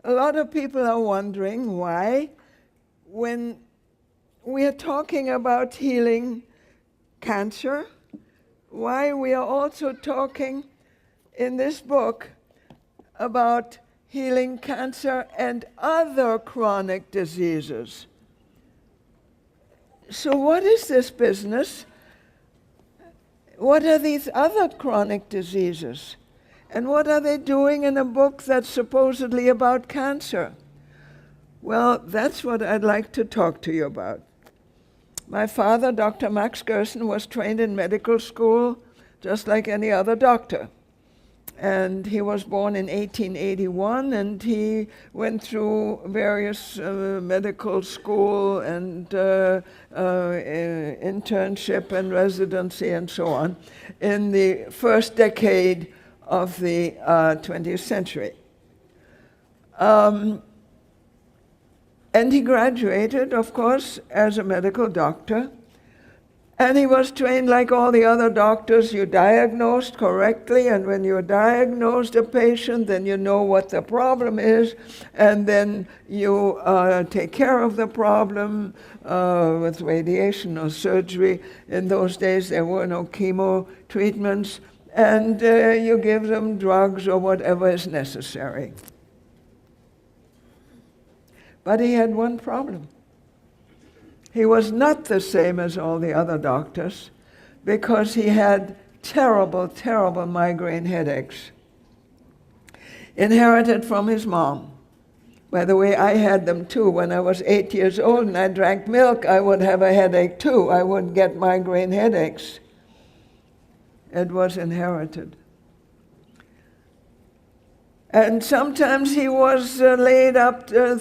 A lot of people are wondering why, when we are talking about healing cancer, why we are also talking in this book about healing cancer and other chronic diseases. So what is this business? What are these other chronic diseases? And what are they doing in a book that's supposedly about cancer? Well, that's what I'd like to talk to you about. My father, Dr. Max Gerson, was trained in medical school just like any other doctor. And he was born in 1881, and he went through various medical school and internship and residency and so on in the first decade of the 20th century. And he graduated, of course, as a medical doctor. And he was trained like all the other doctors. You diagnosed correctly, and when you diagnosed a patient, then you know what the problem is, and then you take care of the problem with radiation or surgery. In those days, there were no chemo treatments, and you give them drugs or whatever is necessary. But he had one problem. He was not the same as all the other doctors because he had terrible, terrible migraine headaches, inherited from his mom. By the way, I had them too. When I was 8 years old and I drank milk, I would have a headache too. I would get migraine headaches. It was inherited. And sometimes he was laid up 2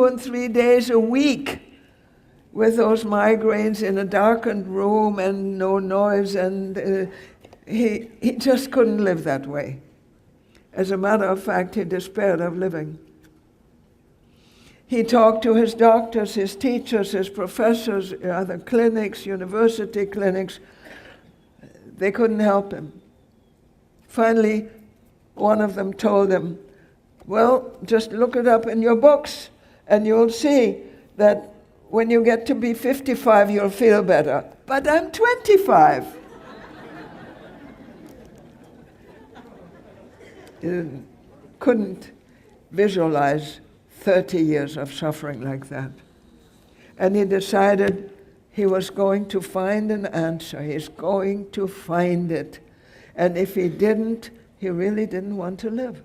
and 3 days a week with those migraines in a darkened room and no noise, and he just couldn't live that way. As a matter of fact, he despaired of living. He talked to his doctors, his teachers, his professors, other clinics, university clinics. They couldn't help him. Finally, one of them told him, well, just look it up in your books and you'll see that when you get to be 55, you'll feel better. But I'm 25. He couldn't visualize 30 years of suffering like that. And he decided he was going to find an answer. He's going to find it. And if he didn't, he really didn't want to live.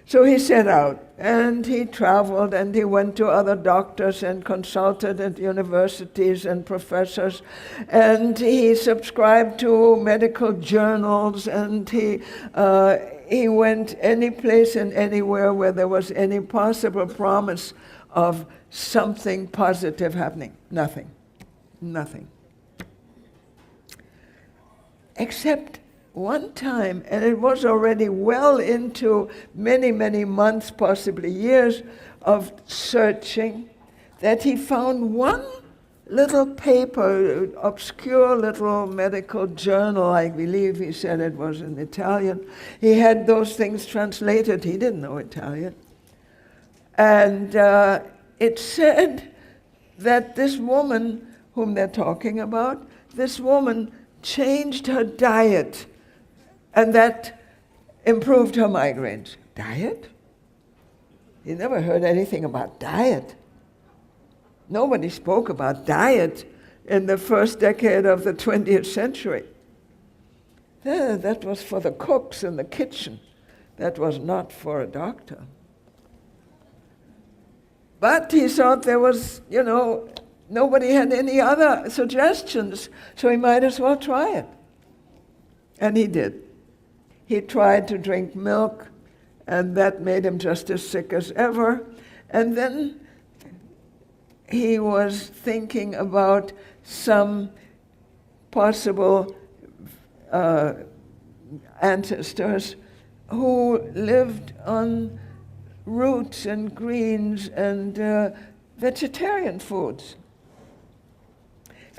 So he set out, and he traveled, and he went to other doctors and consulted at universities and professors, and he subscribed to medical journals, and he went any place and anywhere where there was any possible promise of something positive happening. Nothing. Except one time, and it was already well into many, many months, possibly years of searching, that he found one little paper, obscure little medical journal. I believe he said it was in Italian. He had those things translated. He didn't know Italian. And it said that this woman whom they're talking about, this woman changed her diet, and that improved her migraines. Diet? You never heard anything about diet. Nobody spoke about diet in the first decade of the 20th century. That was for the cooks in the kitchen. That was not for a doctor. But he thought there was, nobody had any other suggestions, so he might as well try it. And he did. He tried to drink milk, and that made him just as sick as ever. And then he was thinking about some possible ancestors who lived on roots and greens and vegetarian foods.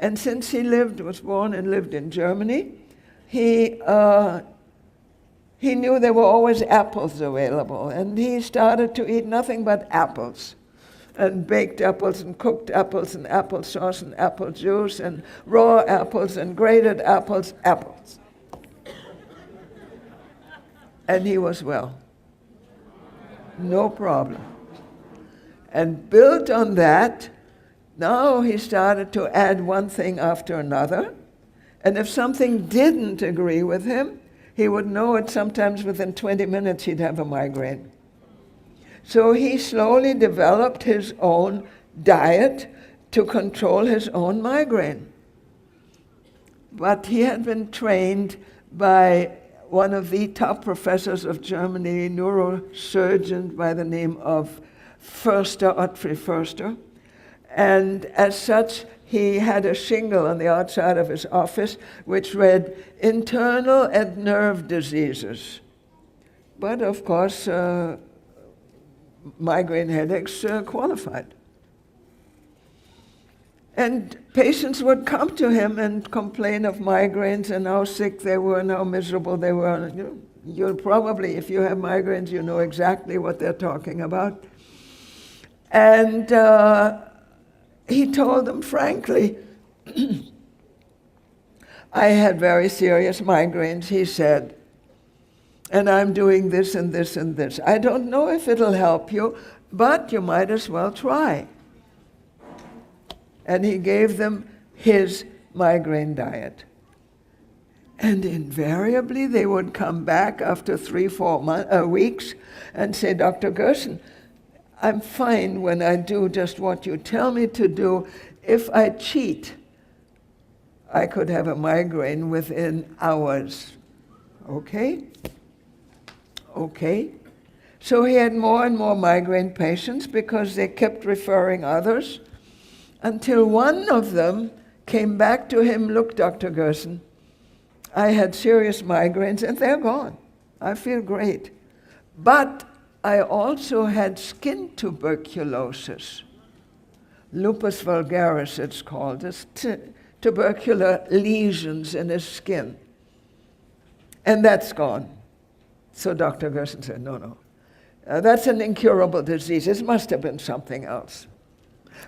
And since he was born and lived in Germany, he he knew there were always apples available, and he started to eat nothing but apples, and baked apples and cooked apples and applesauce and apple juice and raw apples and grated apples. And he was well. No problem. And built on that, now he started to add one thing after another. And if something didn't agree with him, he would know it sometimes within 20 minutes he'd have a migraine. So he slowly developed his own diet to control his own migraine. But he had been trained by one of the top professors of Germany, neurosurgeon by the name of Ottfried Förster. And as such, he had a shingle on the outside of his office which read, internal and nerve diseases. But of course, migraine headaches qualified. And patients would come to him and complain of migraines and how sick they were and how miserable they were. You'll probably, if you have migraines, you know exactly what they're talking about. And he told them frankly, I had very serious migraines, he said, and I'm doing this and this and this. I don't know if it'll help you, but you might as well try. And he gave them his migraine diet. And invariably they would come back after 3-4 weeks and say, Dr. Gerson, I'm fine when I do just what you tell me to do. If I cheat, I could have a migraine within hours. Okay? Okay. So he had more and more migraine patients because they kept referring others, until one of them came back to him, look, Dr. Gerson, I had serious migraines and they're gone. I feel great. But I also had skin tuberculosis. Lupus vulgaris, it's called. It's tubercular lesions in his skin. And that's gone. So Dr. Gerson said, no. That's an incurable disease. It must have been something else.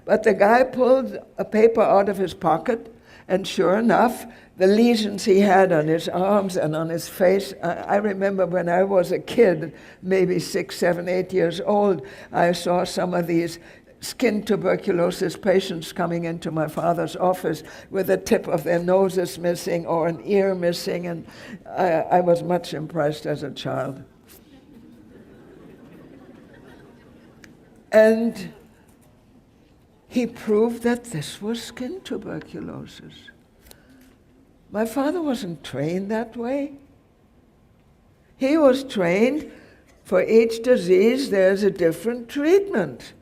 But the guy pulled a paper out of his pocket, and sure enough, the lesions he had on his arms and on his face, I remember when I was a kid, maybe 6, 7, 8 years old, I saw some of these skin tuberculosis patients coming into my father's office with the tip of their noses missing or an ear missing, and I was much impressed as a child. And he proved that this was skin tuberculosis. My father wasn't trained that way. He was trained for each disease there's a different treatment.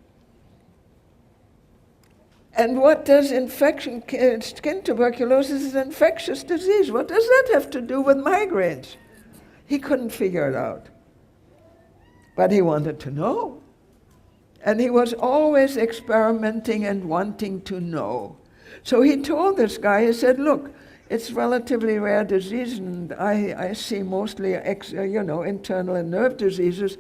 And what does skin tuberculosis is an infectious disease. What does that have to do with migraines? He couldn't figure it out. But he wanted to know. And he was always experimenting and wanting to know. So he told this guy, he said, look, it's relatively rare disease, and I see mostly internal and nerve diseases.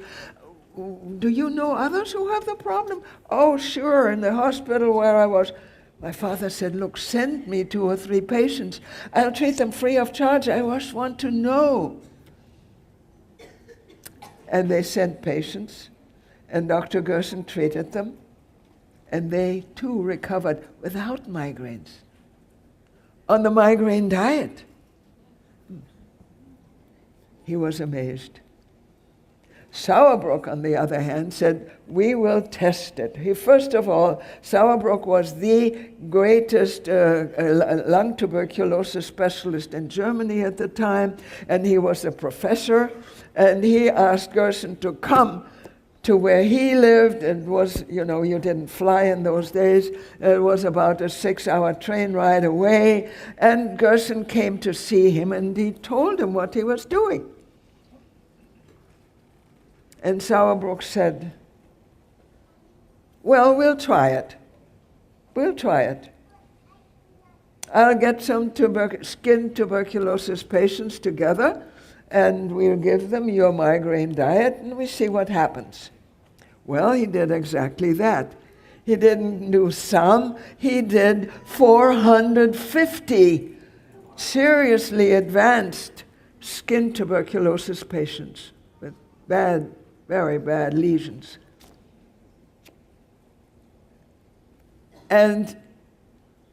Do you know others who have the problem? Oh, sure, in the hospital where I was. My father said, look, send me 2 or 3 patients. I'll treat them free of charge. I just want to know. And they sent patients. And Dr. Gerson treated them, and they too recovered without migraines on the migraine diet. He was amazed. Sauerbruch, on the other hand, said, we will test it. First of all, Sauerbruch was the greatest lung tuberculosis specialist in Germany at the time, and he was a professor, and he asked Gerson to come to where he lived. And was, you didn't fly in those days. It was about a 6-hour train ride away. And Gerson came to see him, and he told him what he was doing. And Sauerbruch said, well, we'll try it. We'll try it. I'll get some skin tuberculosis patients together, and we'll give them your migraine diet, and we see what happens. Well, he did exactly that. He didn't do some, he did 450 seriously advanced skin tuberculosis patients with bad, very bad lesions. And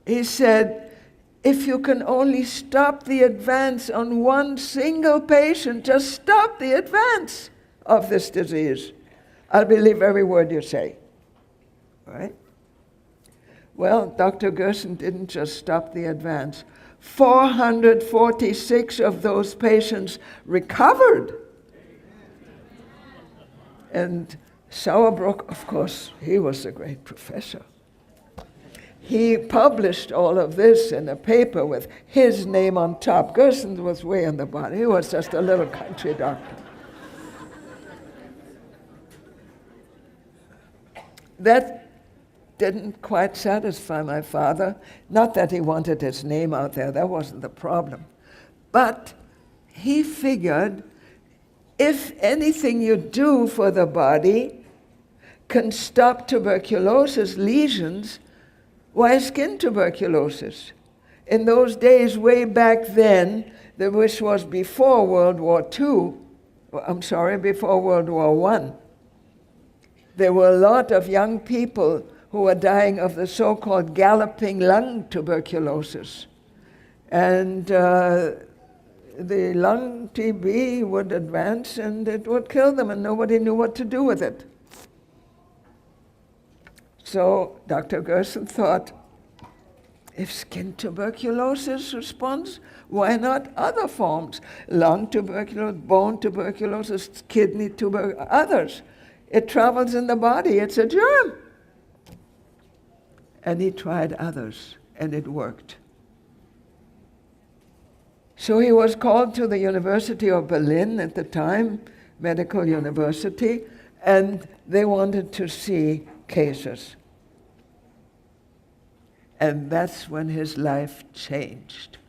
he said, if you can only stop the advance on one single patient, just stop the advance of this disease, I'll believe every word you say. Right? Well, Dr. Gerson didn't just stop the advance. 446 of those patients recovered. And Sauerbruch, of course, he was a great professor. He published all of this in a paper with his name on top. Gerson was way on the bottom. He was just a little country doctor. That didn't quite satisfy my father. Not that he wanted his name out there, that wasn't the problem. But he figured if anything you do for the body can stop tuberculosis lesions, why skin tuberculosis? In those days, way back then, which was before World War II, before World War I, there were a lot of young people who were dying of the so-called galloping lung tuberculosis. And the lung TB would advance and it would kill them, and nobody knew what to do with it. So Dr. Gerson thought, if skin tuberculosis responds, why not other forms? Lung tuberculosis, bone tuberculosis, kidney tuberculosis, others. It travels in the body, it's a germ. And he tried others, and it worked. So he was called to the University of Berlin at the time, medical university, and they wanted to see cases. And that's when his life changed.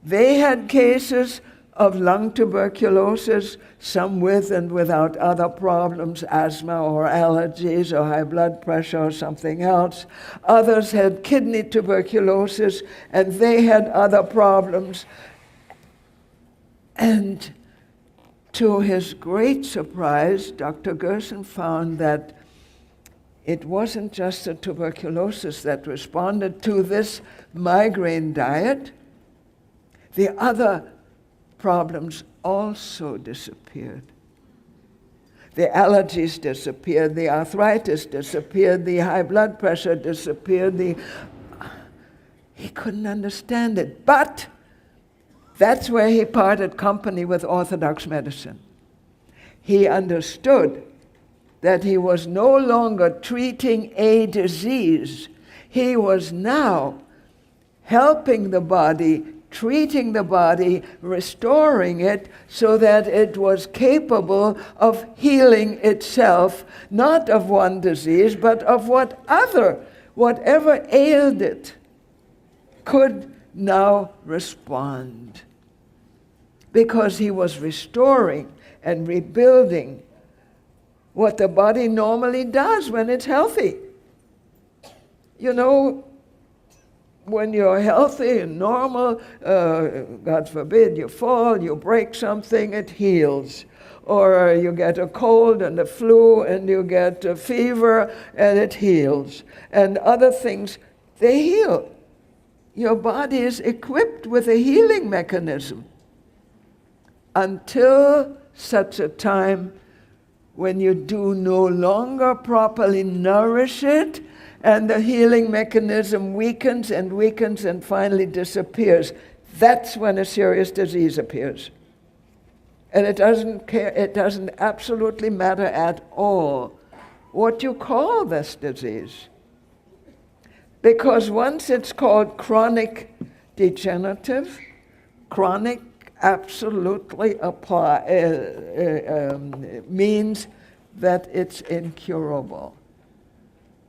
They had cases of lung tuberculosis, some with and without other problems, asthma or allergies or high blood pressure or something else. Others had kidney tuberculosis and they had other problems. And to his great surprise, Dr. Gerson found that it wasn't just the tuberculosis that responded to this migraine diet. The other problems also disappeared. The allergies disappeared, the arthritis disappeared, the high blood pressure disappeared. He couldn't understand it. But that's where he parted company with orthodox medicine. He understood that he was no longer treating a disease. He was now helping the body, treating the body, restoring it so that it was capable of healing itself, not of one disease, but of whatever ailed it could now respond. Because he was restoring and rebuilding what the body normally does when it's healthy. You know, when you're healthy and normal, God forbid you fall, you break something, it heals. Or you get a cold and a flu and you get a fever and it heals. And other things, they heal. Your body is equipped with a healing mechanism until such a time when you do no longer properly nourish it, and the healing mechanism weakens and finally disappears. That's when a serious disease appears. And it doesn't absolutely matter at all what you call this disease. Because once it's called chronic degenerative, chronic absolutely means that it's incurable.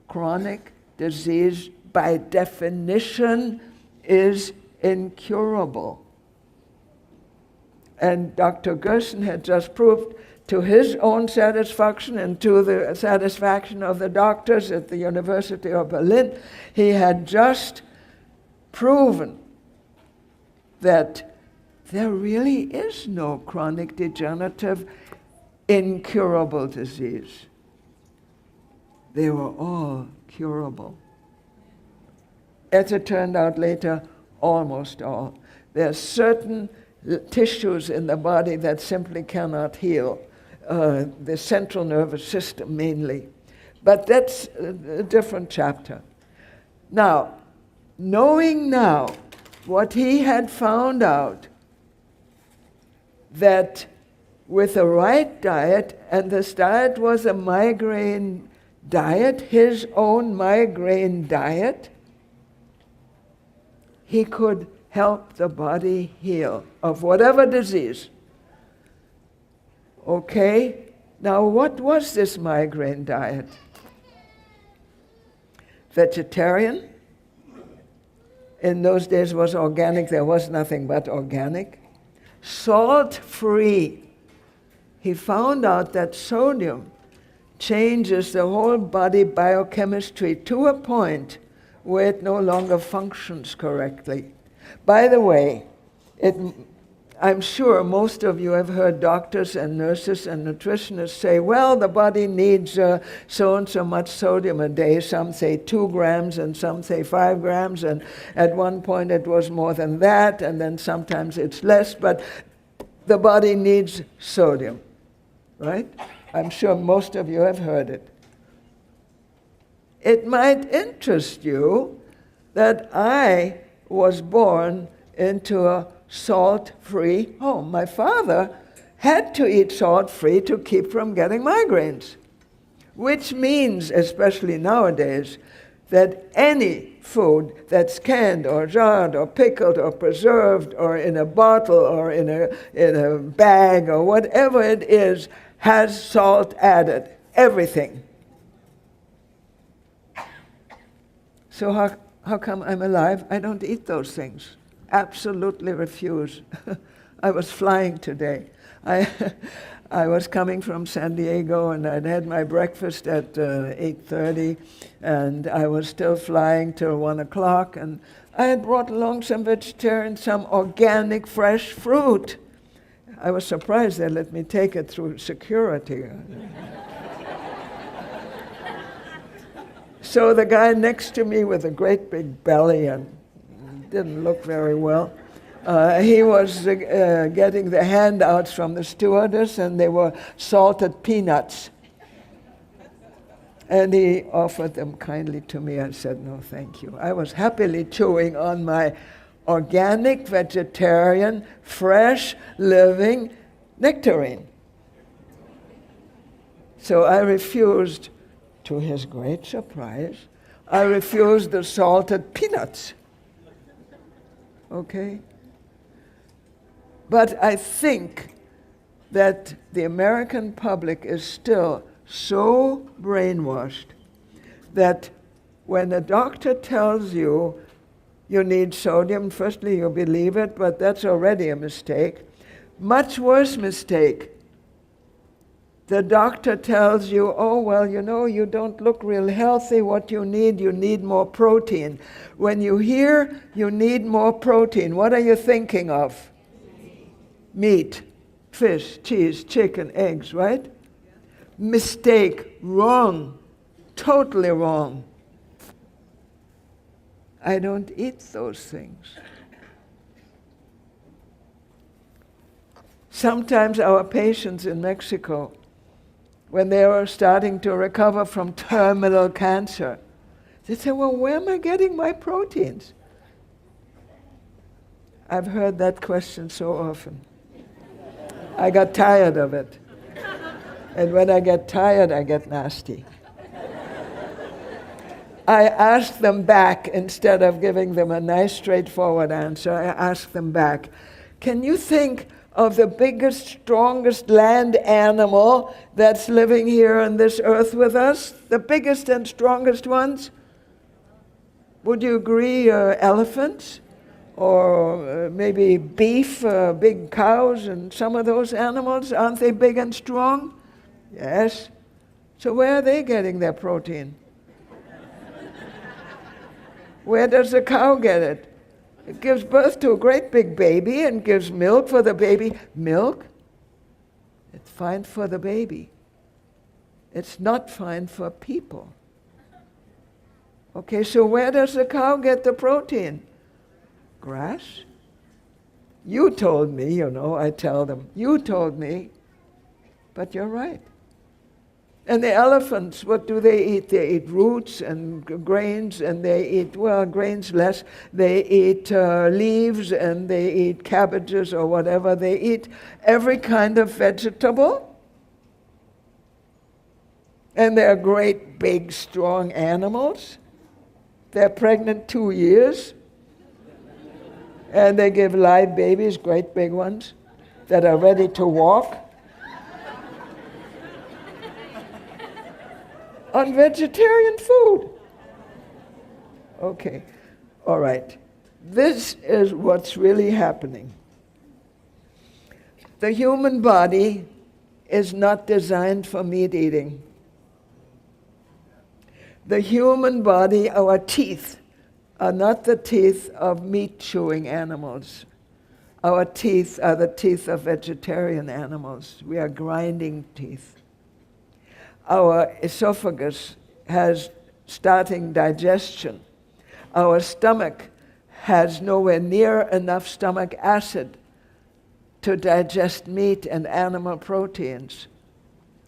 Chronic disease, by definition, is incurable. And Dr. Gerson had just proved to his own satisfaction and to the satisfaction of the doctors at the University of Berlin, he had just proven that there really is no chronic degenerative incurable disease. They were all curable. As it turned out later, almost all. There are certain tissues in the body that simply cannot heal, the central nervous system mainly. But that's a different chapter. Now, knowing now what he had found out, that with the right diet, and this diet was a migraine diet, his own migraine diet, he could help the body heal of whatever disease. Okay? Now, what was this migraine diet? Vegetarian. In those days was organic. There was nothing but organic. Salt-free. He found out that sodium changes the whole body biochemistry to a point where it no longer functions correctly. By the way, I'm sure most of you have heard doctors and nurses and nutritionists say, well, the body needs so and so much sodium a day. Some say 2 grams and some say 5 grams, and at one point it was more than that, and then sometimes it's less, but the body needs sodium, right? I'm sure most of you have heard it. It might interest you that I was born into a salt-free home. My father had to eat salt-free to keep from getting migraines, which means, especially nowadays, that any food that's canned or jarred or pickled or preserved or in a bottle or in a bag or whatever it is has salt added. Everything. So how come I'm alive? I don't eat those things. Absolutely refuse. I was flying today. I was coming from San Diego, and I'd had my breakfast at 8:30, and I was still flying till 1 o'clock, and I had brought along some vegetarian, some organic fresh fruit. I was surprised they let me take it through security. So the guy next to me with a great big belly and didn't look very well, he was getting the handouts from the stewardess, and they were salted peanuts. And he offered them kindly to me. I said, no, thank you. I was happily chewing on my organic, vegetarian, fresh, living nectarine. So I refused. To his great surprise, I refused the salted peanuts. Okay? But I think that the American public is still so brainwashed that when a doctor tells you you need sodium, firstly you believe it, but that's already a mistake. Much worse mistake. The doctor tells you, oh, well, you know, you don't look real healthy. What you need more protein. When you hear you need more protein, what are you thinking of? Meat, fish, cheese, chicken, eggs, right? Mistake, wrong, totally wrong. I don't eat those things. Sometimes our patients in Mexico, when they were starting to recover from terminal cancer, they say, well, where am I getting my proteins? I've heard that question so often. I got tired of it. And when I get tired, I get nasty. I ask them back, instead of giving them a nice, straightforward answer, I ask them back, can you think of the biggest, strongest land animal that's living here on this earth with us? The biggest and strongest ones? Would you agree elephants? Or maybe beef, big cows, and some of those animals, aren't they big and strong? Yes. So where are they getting their protein? Where does the cow get it? It gives birth to a great big baby and gives milk for the baby. Milk? It's fine for the baby. It's not fine for people. Okay, so where does the cow get the protein? Grass? You told me, I tell them. You told me. But you're right. And the elephants, what do they eat? They eat roots and grains, and they eat, grains less. They eat leaves, and they eat cabbages or whatever. They eat every kind of vegetable. And they're great, big, strong animals. They're pregnant 2 years. And they give live babies, great big ones, that are ready to walk. On vegetarian food. Okay, all right. This is what's really happening. The human body is not designed for meat eating. The human body, our teeth, are not the teeth of meat-chewing animals. Our teeth are the teeth of vegetarian animals. We are grinding teeth. Our esophagus has starting digestion. Our stomach has nowhere near enough stomach acid to digest meat and animal proteins.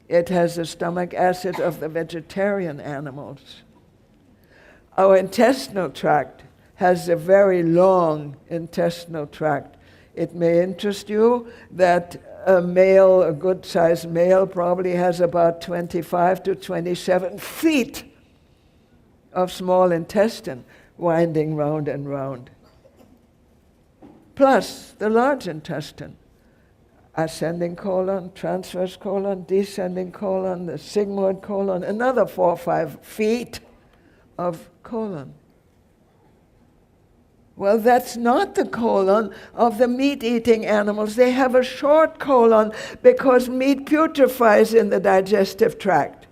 It has the stomach acid of the vegetarian animals. Our intestinal tract has a very long intestinal tract. It may interest you that a good-sized male probably has about 25 to 27 feet of small intestine winding round and round. Plus the large intestine, ascending colon, transverse colon, descending colon, the sigmoid colon, another 4 or 5 feet of colon. Well, that's not the colon of the meat-eating animals. They have a short colon because meat putrefies in the digestive tract.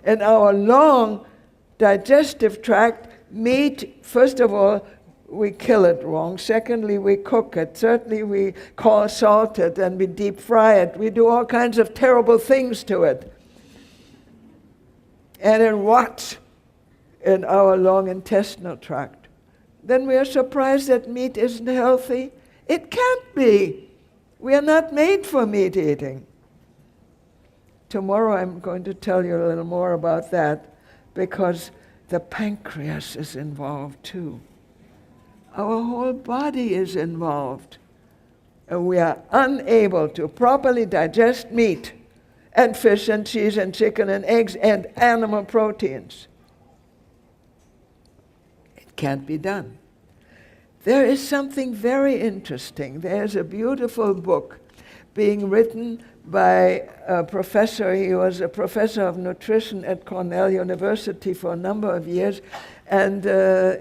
In our long digestive tract, meat, first of all, we kill it wrong. Secondly, we cook it. Thirdly, we salt it and we deep fry it. We do all kinds of terrible things to it. And it rots in our long intestinal tract. Then we are surprised that meat isn't healthy. It can't be. We are not made for meat eating. Tomorrow I'm going to tell you a little more about that because the pancreas is involved too. Our whole body is involved. And we are unable to properly digest meat and fish and cheese and chicken and eggs and animal proteins. Can't be done. There is something very interesting. There's a beautiful book being written by a professor. He was a professor of nutrition at Cornell University for a number of years, and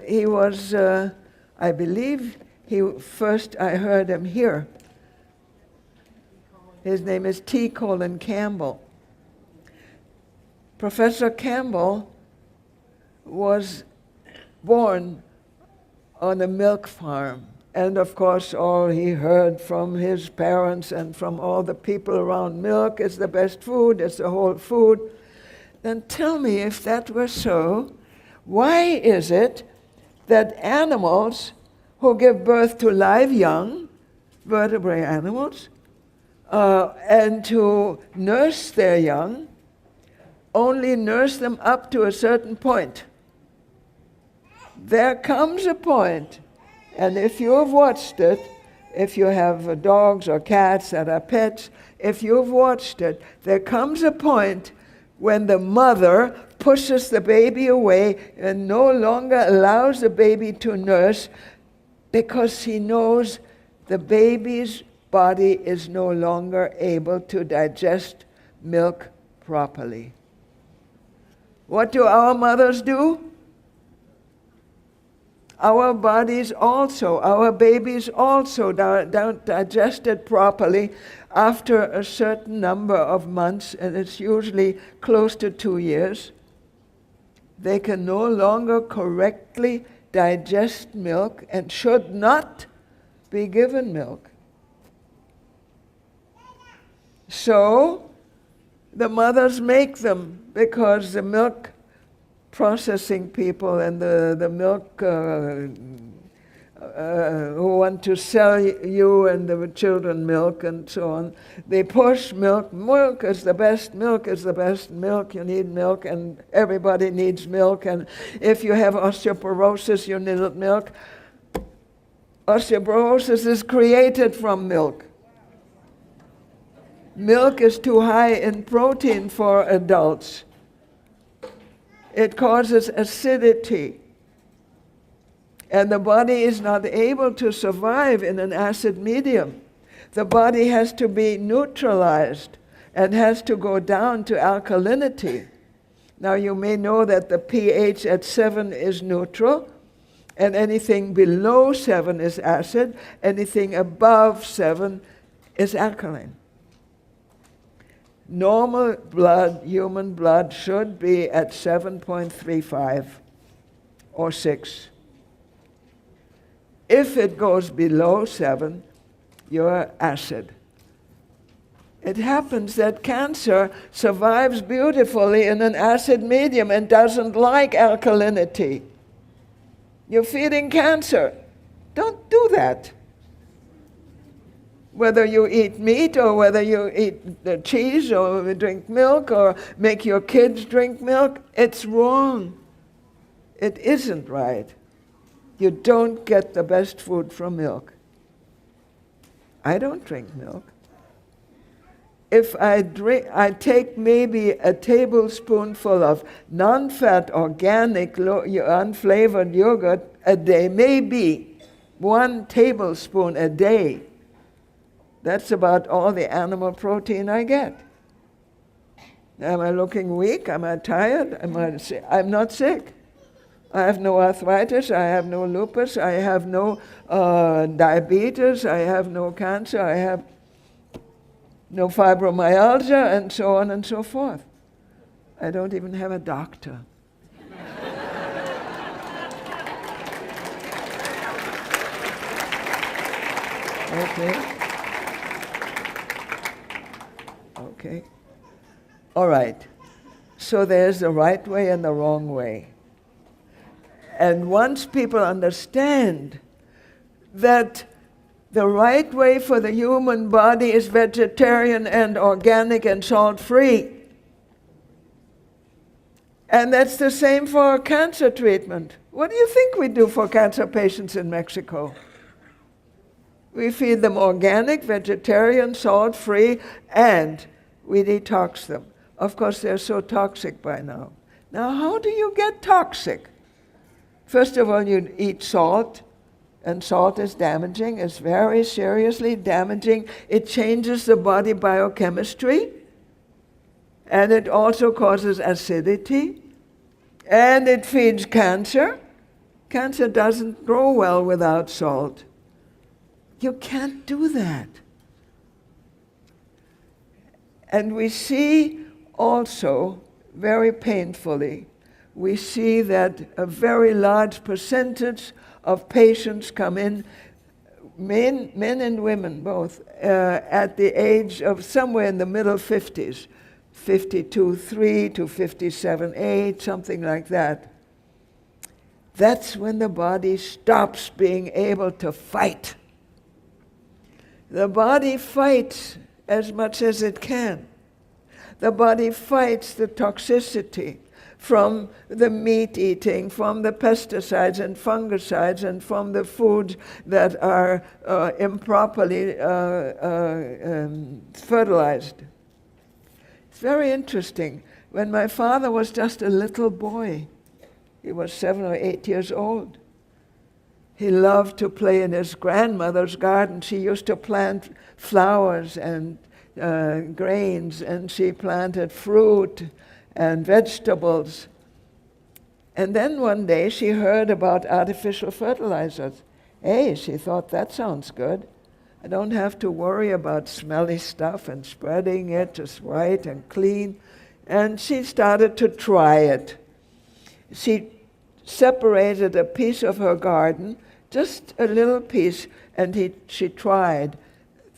he was, I believe, I heard him here. His name is T. Colin Campbell. Professor Campbell was born on a milk farm. And of course, all he heard from his parents and from all the people around, milk is the best food, it's the whole food. Then tell me, if that were so, why is it that animals who give birth to live young, vertebrate animals, and to nurse their young, only nurse them up to a certain point? There comes a point, and if you have watched it, if you have dogs or cats that are pets, if you've watched it, there comes a point when the mother pushes the baby away and no longer allows the baby to nurse because she knows the baby's body is no longer able to digest milk properly. What do our mothers do? Our bodies also, our babies also don't digest it properly after a certain number of months, and it's usually close to 2 years. They can no longer correctly digest milk and should not be given milk. So the mothers make them, because the milk processing people and the milk who want to sell you and the children milk and so on, they push milk. Milk is the best, milk is the best, milk, you need milk, and everybody needs milk, and if you have osteoporosis, you need milk. Osteoporosis is created from milk. Milk is too high in protein for adults. It causes acidity. And the body is not able to survive in an acid medium. The body has to be neutralized and has to go down to alkalinity. Now you may know that the pH at 7 is neutral, and anything below 7 is acid, anything above 7 is alkaline. Normal blood, human blood, should be at 7.35 or 6. If it goes below 7, you're acid. It happens that cancer survives beautifully in an acid medium and doesn't like alkalinity. You're feeding cancer. Don't do that. Whether you eat meat or whether you eat the cheese or drink milk or make your kids drink milk, it's wrong. It isn't right. You don't get the best food from milk. I don't drink milk. If I take maybe a tablespoonful of non-fat, organic, unflavored yogurt a day, maybe 1 tablespoon a day. That's about all the animal protein I get. Am I looking weak? Am I tired? I'm not sick. I have no arthritis. I have no lupus. I have no diabetes. I have no cancer. I have no fibromyalgia, and so on and so forth. I don't even have a doctor. Okay. Okay. All right. So there's the right way and the wrong way. And once people understand that the right way for the human body is vegetarian and organic and salt-free, and that's the same for cancer treatment. What do you think we do for cancer patients in Mexico? We feed them organic, vegetarian, salt-free, and we detox them. Of course, they're so toxic by now. Now, how do you get toxic? First of all, you eat salt, and salt is damaging. It's very seriously damaging. It changes the body biochemistry, and it also causes acidity, and it feeds cancer. Cancer doesn't grow well without salt. You can't do that. And we see also, very painfully, we see that a very large percentage of patients come in, men and women both, at the age of somewhere in the middle 50s, 52.3 to 57.8, something like that. That's when the body stops being able to fight. The body fights as much as it can. The body fights the toxicity from the meat eating, from the pesticides and fungicides, and from the foods that are improperly fertilized. It's very interesting. When my father was just a little boy, he was 7 or 8 years old, he loved to play in his grandmother's garden. She used to plant flowers and grains, and she planted fruit and vegetables. And then one day she heard about artificial fertilizers. Hey, she thought, that sounds good. I don't have to worry about smelly stuff and spreading it just right and clean. And she started to try it. She separated a piece of her garden, just a little piece, and she tried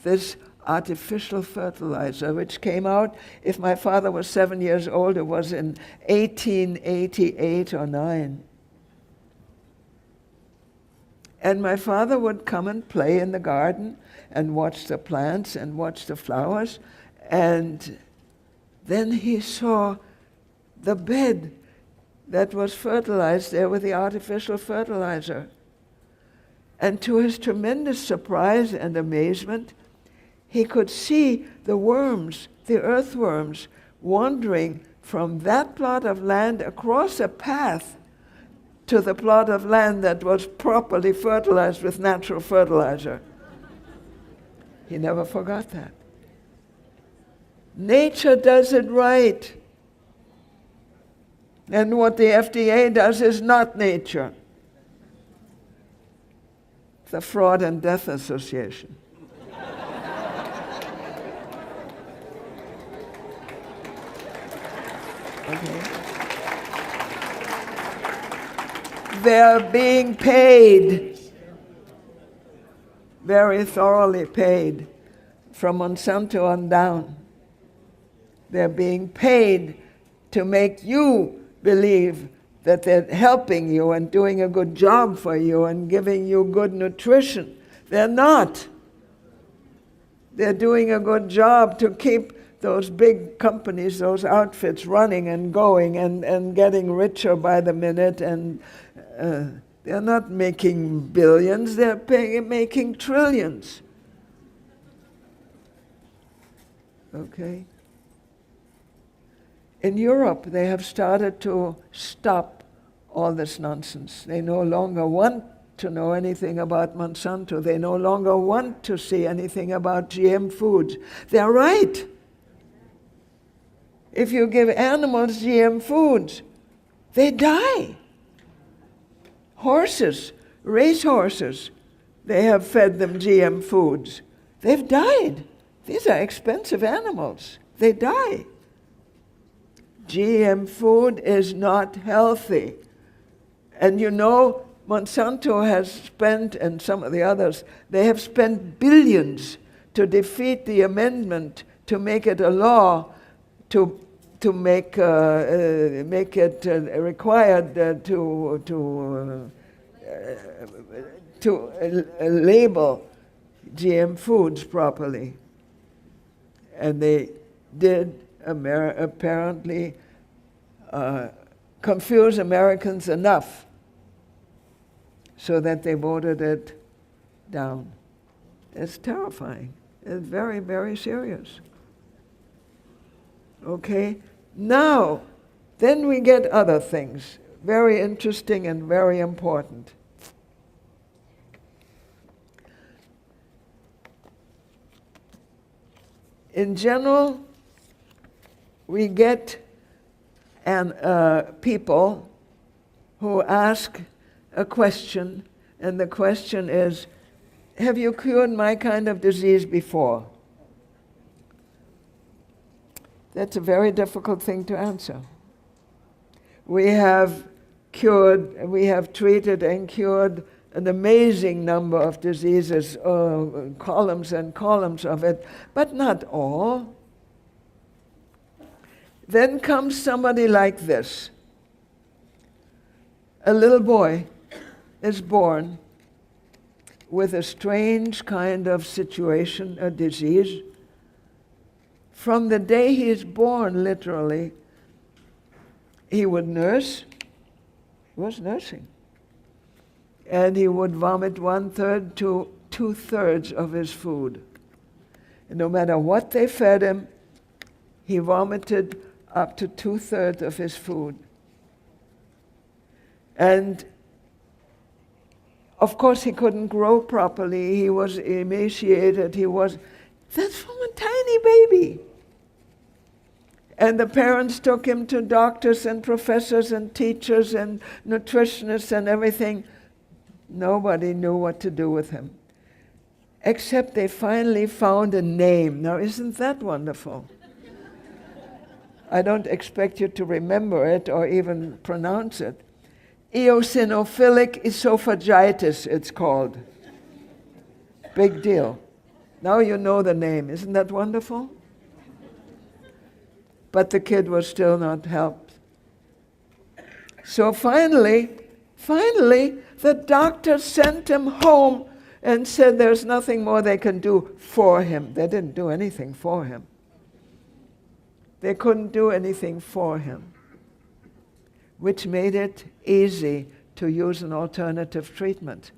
this artificial fertilizer, which came out, if my father was 7 years old, it was in 1888 or 9. And my father would come and play in the garden and watch the plants and watch the flowers. And then he saw the bed that was fertilized there with the artificial fertilizer. And to his tremendous surprise and amazement, he could see the worms, the earthworms, wandering from that plot of land across a path to the plot of land that was properly fertilized with natural fertilizer. He never forgot that. Nature does it right. And what the FDA does is not nature. The Fraud and Death Association. Okay. They're being paid, very thoroughly paid, from Monsanto on down. They're being paid to make you believe that they're helping you and doing a good job for you and giving you good nutrition. They're not. They're doing a good job to keep those big companies, those outfits running and going and getting richer by the minute. And they're not making billions, they're making trillions. Okay? In Europe, they have started to stop all this nonsense. They no longer want to know anything about Monsanto. They no longer want to see anything about GM foods. They're right. If you give animals GM foods, they die. Horses, racehorses, they have fed them GM foods. They've died. These are expensive animals. They die. GM food is not healthy. And you know, Monsanto has spent, and some of the others, they have spent billions to defeat the amendment to make it a law to make it required to label GM foods properly. And they did apparently confuse Americans enough so that they voted it down. It's terrifying. It's very, very serious. Okay? Now, then we get other things, very interesting and very important. In general, we get people who ask a question, and the question is, have you cured my kind of disease before? That's a very difficult thing to answer. We have treated and cured an amazing number of diseases, columns and columns of it, but not all. Then comes somebody like this. A little boy is born with a strange kind of situation, a disease. From the day he is born, literally, he would nurse. He was nursing. And he would vomit 1/3 to 2/3 of his food. And no matter what they fed him, he vomited up to 2/3 of his food. And of course he couldn't grow properly. He was emaciated. That's from a tiny baby. And the parents took him to doctors and professors and teachers and nutritionists and everything. Nobody knew what to do with him, except they finally found a name. Now, isn't that wonderful? I don't expect you to remember it or even pronounce it. Eosinophilic esophagitis, it's called. Big deal. Now you know the name. Isn't that wonderful? But the kid was still not helped. So finally, the doctor sent him home and said there's nothing more they can do for him. They didn't do anything for him. They couldn't do anything for him, which made it easy to use an alternative treatment.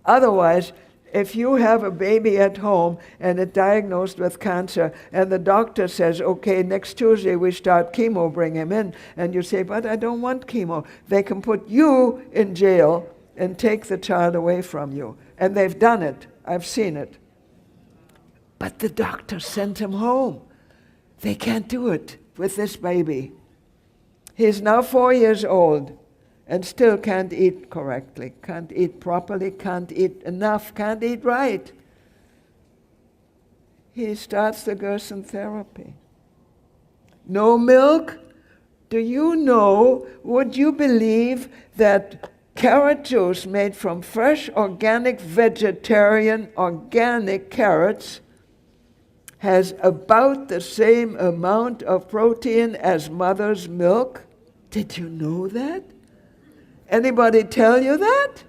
Otherwise, if you have a baby at home and it's diagnosed with cancer and the doctor says, okay, next Tuesday we start chemo, bring him in, and you say, but I don't want chemo, they can put you in jail and take the child away from you. And they've done it. I've seen it. But the doctor sent him home. They can't do it with this baby. He's now 4 years old and still can't eat correctly, can't eat properly, can't eat enough, can't eat right. He starts the Gerson therapy. No milk? Do you know, would you believe that carrot juice made from fresh, organic, vegetarian, organic carrots has about the same amount of protein as mother's milk? Did you know that? Anybody tell you that?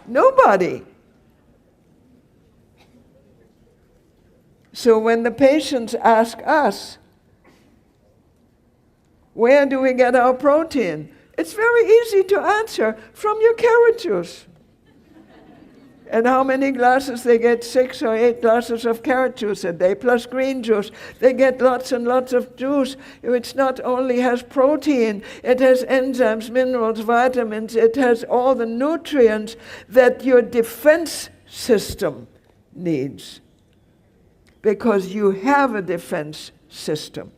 Nobody. So when the patients ask us, where do we get our protein? It's very easy to answer, from your carrot juice. And how many glasses? They get 6 or 8 glasses of carrot juice a day, plus green juice. They get lots and lots of juice, which not only has protein, it has enzymes, minerals, vitamins, it has all the nutrients that your defense system needs. Because you have a defense system.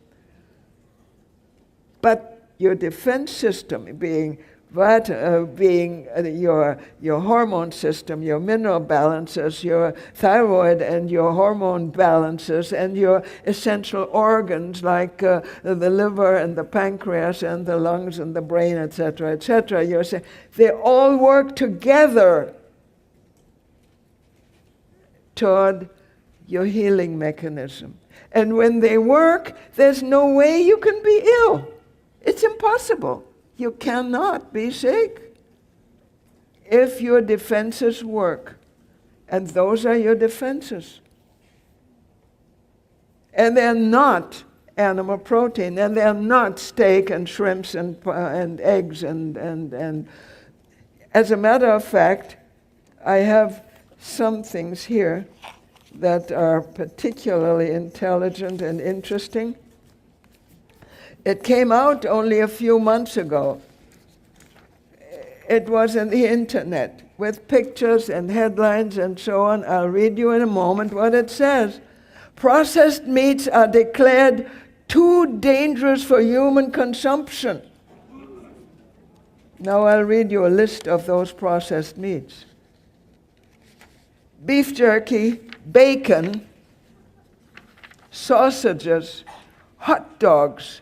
But your defense system being your hormone system, your mineral balances, your thyroid and your hormone balances, and your essential organs like the liver and the pancreas and the lungs and the brain, etc., etc. They all work together toward your healing mechanism. And when they work, there's no way you can be ill. It's impossible. You cannot be sick if your defenses work. And those are your defenses. And they're not animal protein, and they're not steak and shrimps and eggs. And as a matter of fact, I have some things here that are particularly intelligent and interesting. It came out only a few months ago. It was on the internet with pictures and headlines and so on. I'll read you in a moment what it says. Processed meats are declared too dangerous for human consumption. Now I'll read you a list of those processed meats. Beef jerky, bacon, sausages, hot dogs.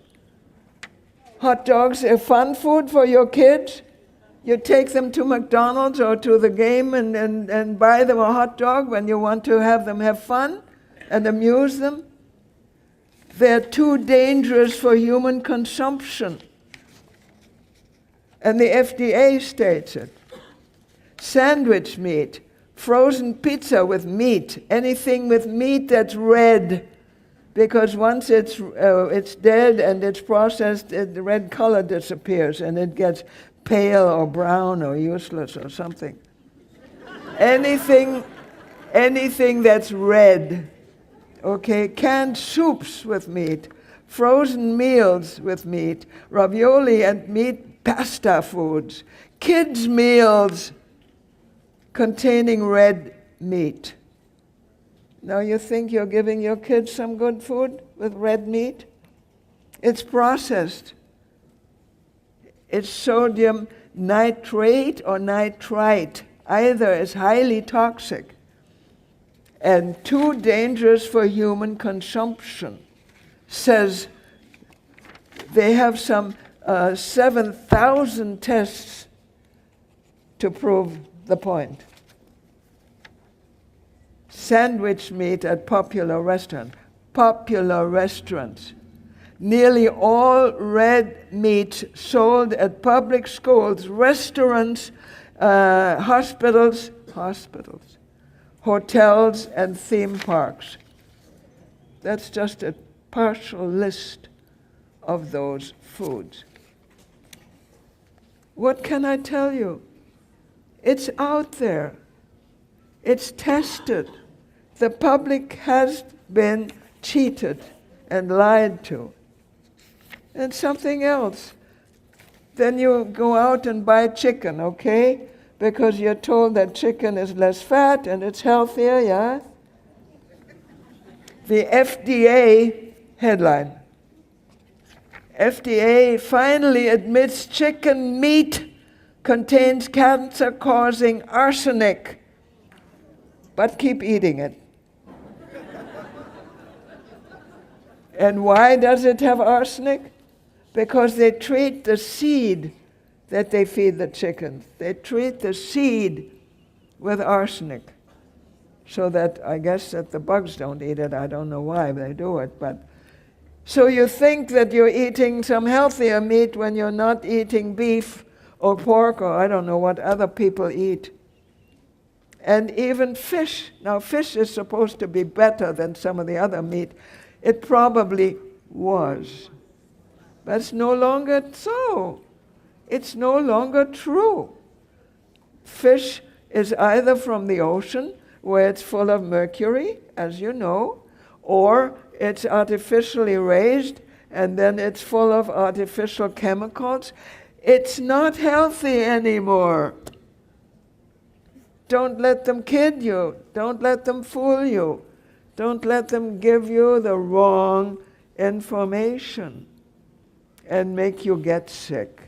Hot dogs are fun food for your kids. You take them to McDonald's or to the game and buy them a hot dog when you want to have them have fun and amuse them. They're too dangerous for human consumption. And the FDA states it. Sandwich meat, frozen pizza with meat, anything with meat that's red. Because once it's dead and it's processed, the red color disappears and it gets pale or brown or useless or something. Anything that's red. Okay, canned soups with meat, frozen meals with meat, ravioli and meat pasta foods, kids' meals containing red meat. Now you think you're giving your kids some good food with red meat? It's processed. It's sodium nitrate or nitrite. Either is highly toxic and too dangerous for human consumption. Says they have some 7,000 tests to prove the point. Sandwich meat at popular restaurants. Nearly all red meat sold at public schools, restaurants, hospitals, hotels, and theme parks. That's just a partial list of those foods. What can I tell you? It's out there. It's tested. The public has been cheated and lied to. And something else. Then you go out and buy chicken, okay? Because you're told that chicken is less fat and it's healthier, yeah? The FDA headline. FDA finally admits chicken meat contains cancer-causing arsenic, but keep eating it. And why does it have arsenic? Because they treat the seed that they feed the chickens. They treat the seed with arsenic so that, I guess, that the bugs don't eat it. I don't know why they do it, but so you think that you're eating some healthier meat when you're not eating beef or pork or I don't know what other people eat. And even fish. Now, fish is supposed to be better than some of the other meat. It probably was. But it's no longer so. It's no longer true. Fish is either from the ocean, where it's full of mercury, as you know, or it's artificially raised, and then it's full of artificial chemicals. It's not healthy anymore. Don't let them kid you. Don't let them fool you. Don't let them give you the wrong information and make you get sick.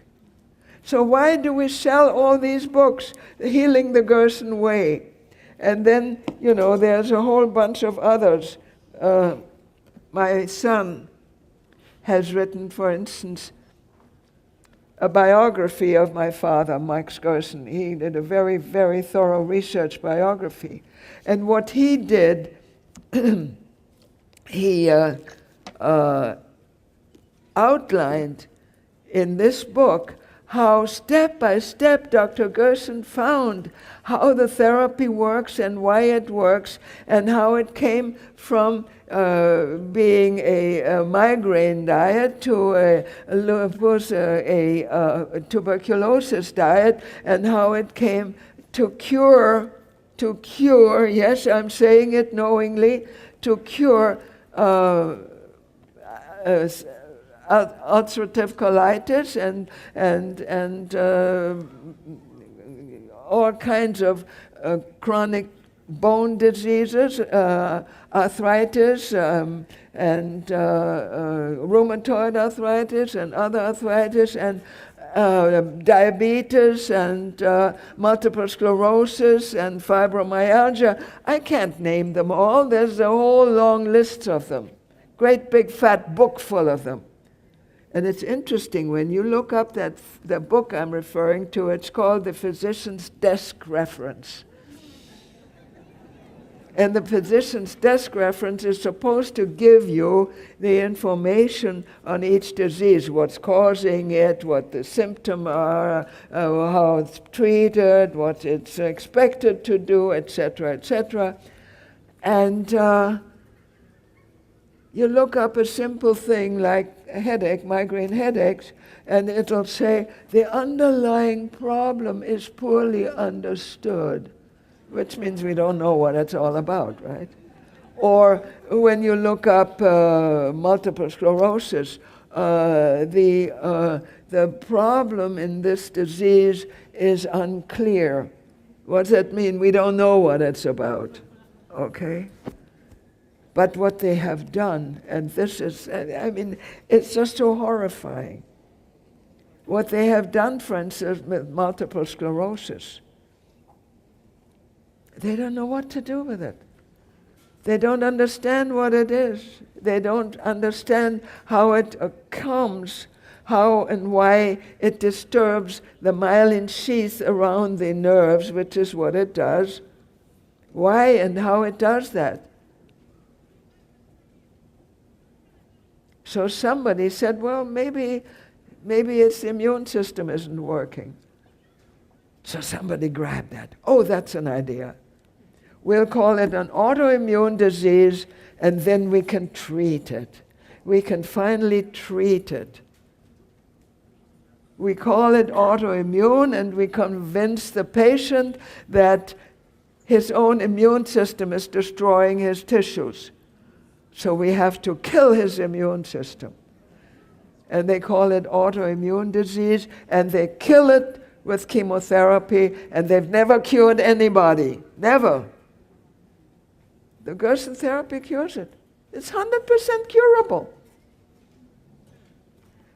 So why do we sell all these books, Healing the Gerson Way? And then, you know, there's a whole bunch of others. My son has written, for instance, a biography of my father, Mike Gerson. He did a very, very thorough research biography. And what he did, he outlined in this book how step by step Dr. Gerson found how the therapy works and why it works, and how it came from being a migraine diet to a tuberculosis diet, and how it came to cure, yes, I'm saying it knowingly, to cure ulcerative colitis and all kinds of chronic bone diseases, arthritis, and rheumatoid arthritis and other arthritis, and diabetes and multiple sclerosis and fibromyalgia. I can't name them all. There's a whole long list of them. Great big fat book full of them. And it's interesting, when you look up the book I'm referring to, it's called the Physician's Desk Reference. And the Physician's Desk Reference is supposed to give you the information on each disease, what's causing it, what the symptoms are, how it's treated, what it's expected to do, etc., etc. And you look up a simple thing like a headache, migraine headaches, and it'll say the underlying problem is poorly understood, which means we don't know what it's all about, right? Or when you look up multiple sclerosis, the problem in this disease is unclear. What does that mean? We don't know what it's about, okay? But what they have done, and this is, I mean, it's just so horrifying. What they have done, for instance, with multiple sclerosis, they don't know what to do with it. They don't understand what it is. They don't understand how it comes, how and why it disturbs the myelin sheath around the nerves, which is what it does. Why and how it does that. So somebody said, well, maybe its immune system isn't working. So somebody grabbed that. Oh, that's an idea. We'll call it an autoimmune disease, and then we can treat it. We can finally treat it. We call it autoimmune, and we convince the patient that his own immune system is destroying his tissues. So we have to kill his immune system. And they call it autoimmune disease, and they kill it with chemotherapy, and they've never cured anybody. Never. The Gerson therapy cures it. It's 100% curable.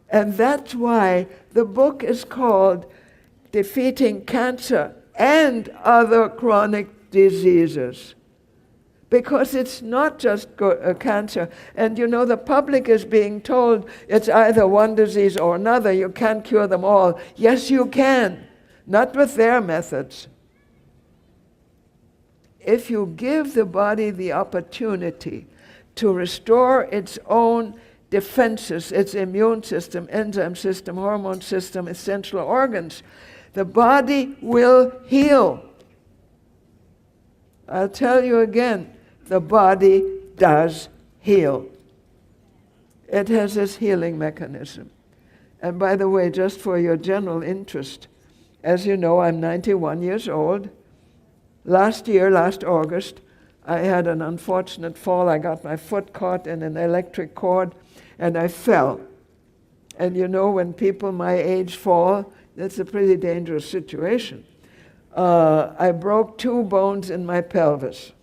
And that's why the book is called Defeating Cancer and Other Chronic Diseases. Because it's not just cancer. And you know, the public is being told it's either one disease or another. You can't cure them all. Yes, you can. Not with their methods. If you give the body the opportunity to restore its own defenses, its immune system, enzyme system, hormone system, essential organs, the body will heal. I'll tell you again, the body does heal. It has this healing mechanism. And by the way, just for your general interest, as you know, I'm 91 years old. Last August, I had an unfortunate fall. I got my foot caught in an electric cord, and I fell. And you know, when people my age fall, that's a pretty dangerous situation. I broke 2 bones in my pelvis,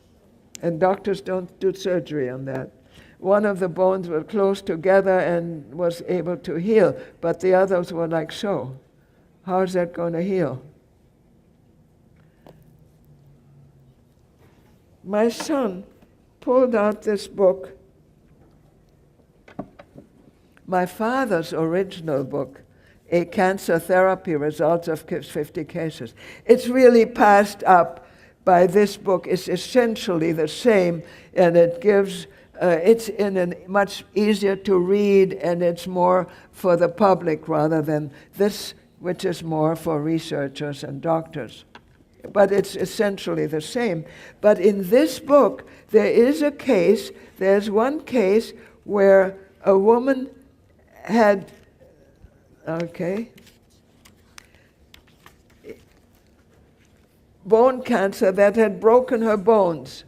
and doctors don't do surgery on that. One of the bones were close together and was able to heal, but the others were like so. How is that going to heal? My son pulled out this book, my father's original book, A Cancer Therapy Results of 50 Cases. It's really passed up by this book. It's essentially the same, and it gives, it's in a much easier to read, and it's more for the public rather than this, which is more for researchers and doctors. But it's essentially the same. But in this book, there is a case, there's one case where a woman had, bone cancer that had broken her bones,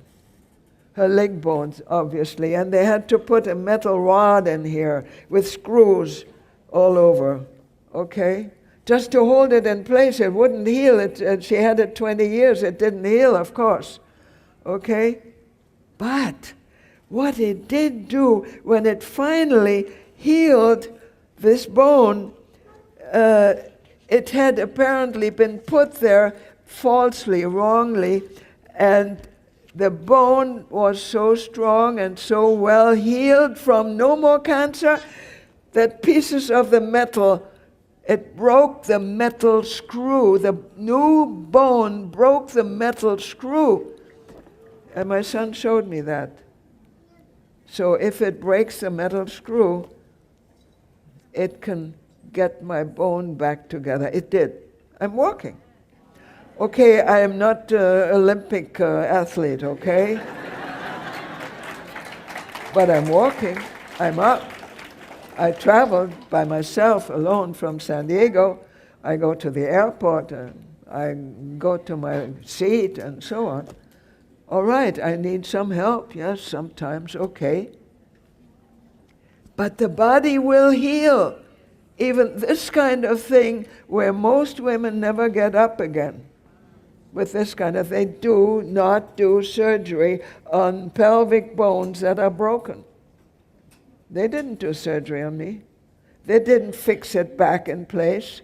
her leg bones, obviously, and they had to put a metal rod in here with screws all over, just to hold it in place. It wouldn't heal. She had it 20 years. It didn't heal, of course. But what it did do, when it finally healed this bone, it had apparently been put there falsely, wrongly, and the bone was so strong and so well healed from no more cancer that pieces of the metal, it broke the metal screw. The new bone broke the metal screw. And my son showed me that. So if it breaks the metal screw, it can get my bone back together. It did. I'm walking. I am not an Olympic athlete, But I'm walking. I'm up. I traveled by myself alone from San Diego. I go to the airport, and I go to my seat, and so on. All right, I need some help. Yes, sometimes, But the body will heal. Even this kind of thing where most women never get up again. with this kind of, they do not do surgery on pelvic bones that are broken. They didn't do surgery on me. They didn't fix it back in place.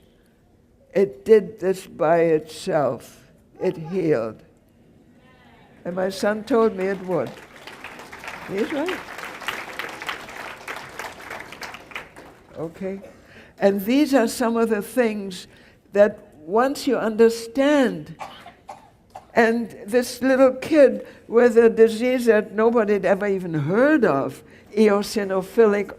It did this by itself. It healed. And my son told me it would. He's right. Okay? And these are some of the things that once you understand, and this little kid with a disease that nobody had ever even heard of, eosinophilic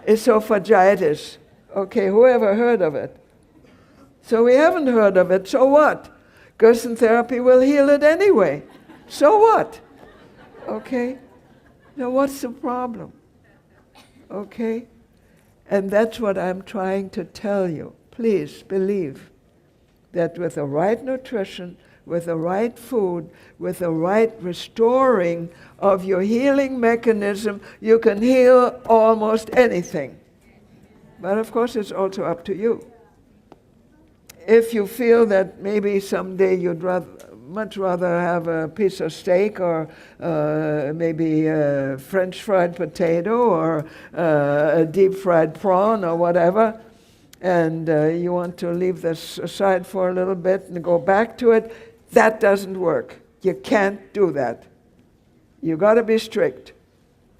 esophagitis. Okay, who ever heard of it? So we haven't heard of it, so what? Gerson therapy will heal it anyway. So what? Okay? Now what's the problem? Okay? And that's what I'm trying to tell you. Please believe that with the right nutrition, with the right food, with the right restoring of your healing mechanism, you can heal almost anything. But of course, it's also up to you. If you feel that maybe someday you'd much rather have a piece of steak or maybe a French fried potato or a deep fried prawn or whatever, and you want to leave this aside for a little bit and go back to it, that doesn't work. You can't do that. You got to be strict.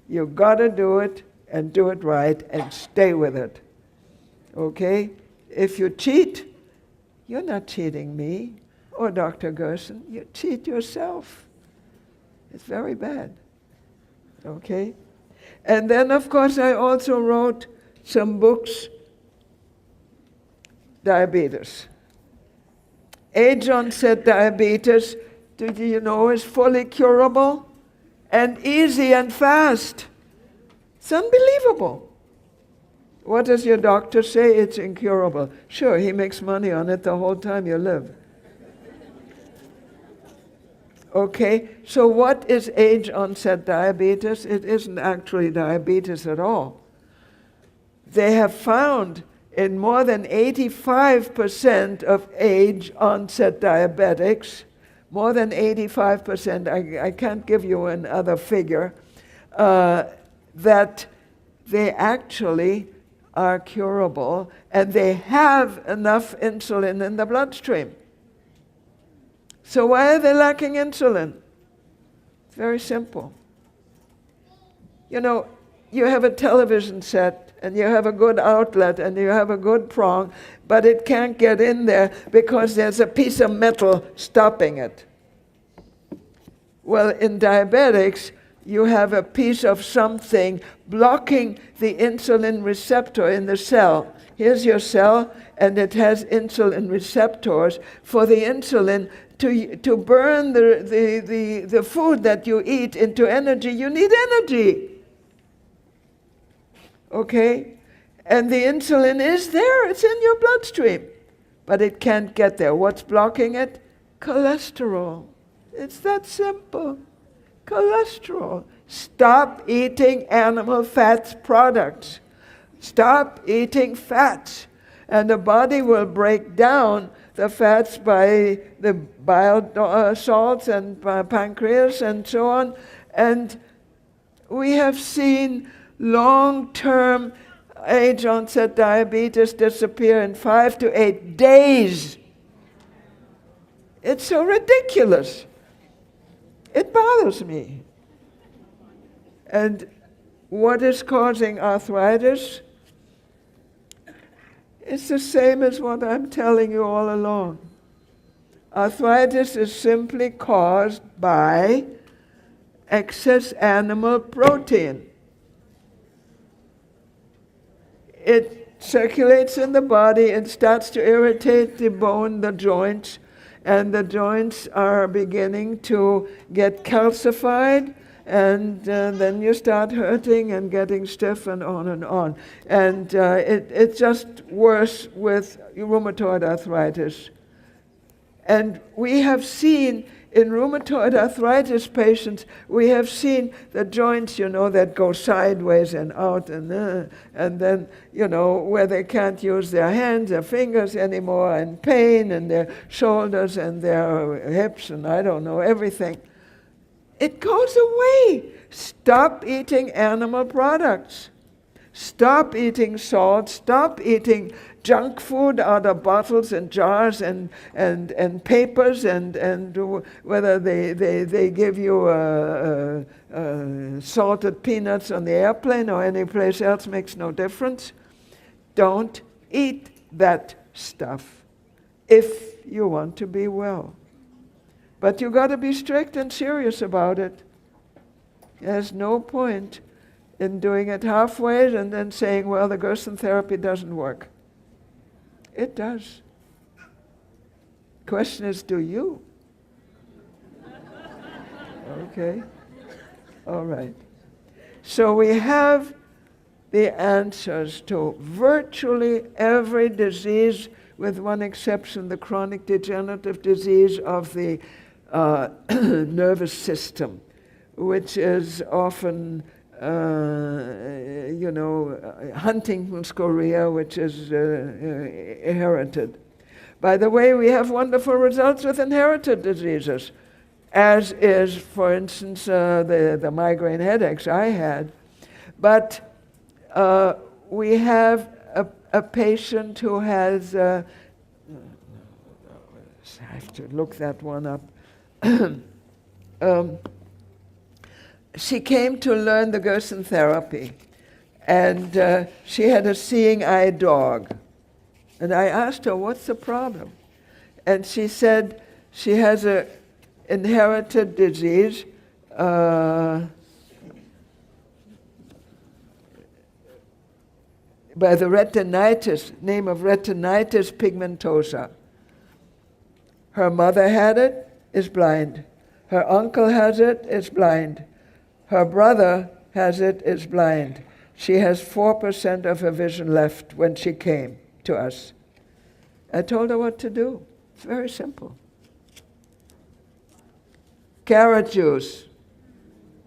You got to do it and do it right and stay with it. Okay? If you cheat, you're not cheating me or Dr. Gerson. You cheat yourself. It's very bad. Okay? And then, of course, I also wrote some books. Diabetes. Age-onset diabetes, do you know, is fully curable and easy and fast. It's unbelievable. What does your doctor say? It's incurable. Sure, he makes money on it the whole time you live. Okay, so what is age-onset diabetes? It isn't actually diabetes at all. They have found in more than 85% of age-onset diabetics, more than 85%, I can't give you another figure, that they actually are curable and they have enough insulin in the bloodstream. So why are they lacking insulin? It's very simple. You know, you have a television set and you have a good outlet and you have a good prong, but it can't get in there because there's a piece of metal stopping it. Well, in diabetics, you have a piece of something blocking the insulin receptor in the cell. Here's your cell, and it has insulin receptors for the insulin to burn the food that you eat into energy. You need energy. Okay? And the insulin is there. It's in your bloodstream. But it can't get there. What's blocking it? Cholesterol. It's that simple. Cholesterol. Stop eating animal fats products. Stop eating fats. And the body will break down the fats by the bile salts and pancreas and so on. And we have seen long-term age-onset diabetes disappear in 5 to 8 days. It's so ridiculous. It bothers me. And what is causing arthritis? It's the same as what I'm telling you all along. Arthritis is simply caused by excess animal protein. It circulates in the body and starts to irritate the bone, the joints, and the joints are beginning to get calcified, and then you start hurting and getting stiff and on and on. And it's just worse with rheumatoid arthritis. And we have seen in rheumatoid arthritis patients, we have seen the joints, that go sideways and out, and then, where they can't use their hands, their fingers anymore, and pain, and their shoulders and their hips, and I don't know, everything. It goes away. Stop eating animal products. Stop eating salt. Stop eating junk food out of bottles and jars and papers and whether they give you salted peanuts on the airplane or any place else makes no difference. Don't eat that stuff if you want to be well. But you got to be strict and serious about it. There's no point in doing it halfway and then saying, well, the Gerson therapy doesn't work. It does. Question is, do you? Okay. All right. So we have the answers to virtually every disease, with one exception, the chronic degenerative disease of the nervous system, which is often, Huntington's chorea, which is inherited. By the way, we have wonderful results with inherited diseases, as is, for instance, the migraine headaches I had. But we have a patient who has, I have to look that one up. She came to learn the Gerson therapy, and she had a seeing eye dog. And I asked her, what's the problem? And she said she has an inherited disease, by the retinitis, name of retinitis pigmentosa. Her mother had it, is blind. Her uncle has it, is blind. Her brother has it, is blind. She has 4% of her vision left when she came to us. I told her what to do. It's very simple. Carrot juice.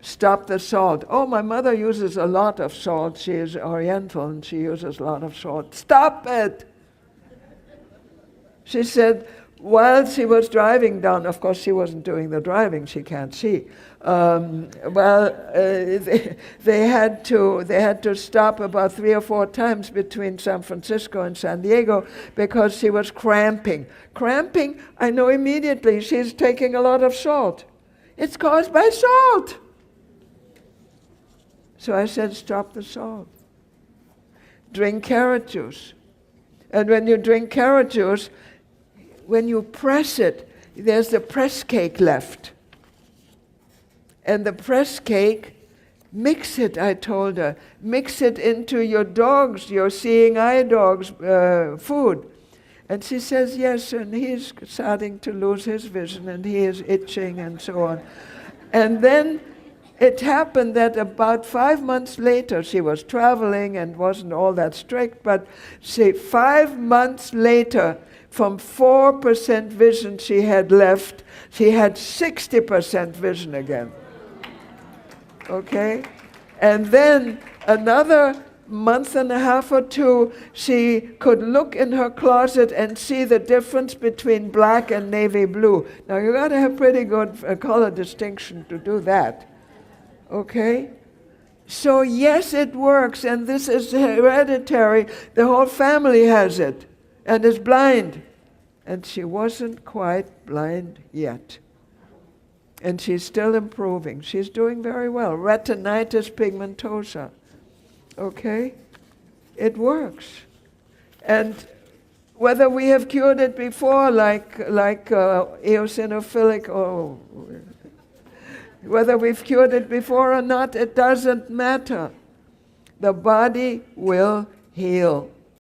Stop the salt. Oh, my mother uses a lot of salt. She is Oriental and she uses a lot of salt. Stop it! She said, while she was driving down, of course she wasn't doing the driving, she can't see. They had to stop about 3 or 4 times between San Francisco and San Diego because she was cramping. Cramping, I know immediately, she's taking a lot of salt. It's caused by salt. So I said, stop the salt. Drink carrot juice. And when you drink carrot juice, when you press it, there's the press cake left. And the press cake, mix it, I told her. Mix it into your dog's, your seeing eye dog's food. And she says, yes, and he's starting to lose his vision, and he is itching and so on. And then it happened that about 5 months later, she was traveling and wasn't all that strict, but 5 months later, from 4% vision she had left, she had 60% vision again. Okay? And then another month and a half or 2, she could look in her closet and see the difference between black and navy blue. Now, you got to have pretty good color distinction to do that. Okay? So, yes, it works, and this is hereditary. The whole family has it, and is blind. And she wasn't quite blind yet. And she's still improving. She's doing very well. Retinitis pigmentosa. Okay? It works. And whether we have cured it before, like eosinophilic, or whether we've cured it before or not, it doesn't matter. The body will heal.